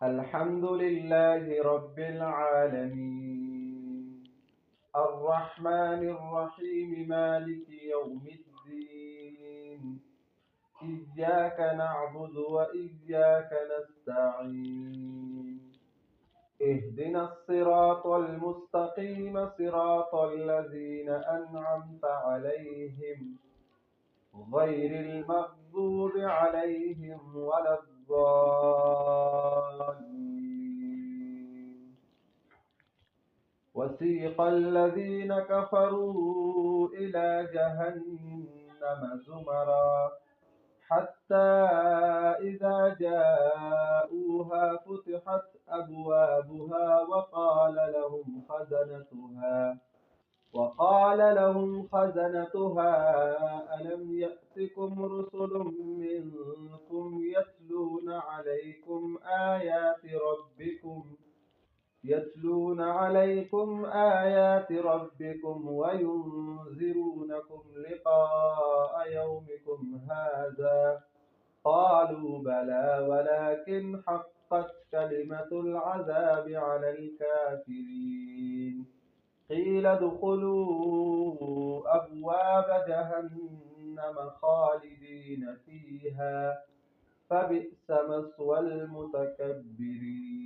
الحمد لله رب العالمين، الرحمن الرحيم، مالك يوم الدين. إياك نعبد وإياك نستعين. اهدنا الصراط المستقيم، صراط الذين أنعمت عليهم غير المغضوب عليهم ولا الضالين. وسيق الذين كفروا إلى جهنم زمرا حتى إذا جاءوها فتحت أبوابها وقال لهم خزنتها ألم يأتكم رسل منكم يتلون عليكم آيات ربكم وينذرونكم لقاء يومكم هذا؟ قالوا بلى ولكن حقت كلمة العذاب على الكافرين. قيل ادخلوا أبواب جهنم خالدين فيها فبئس مثوى المتكبرين.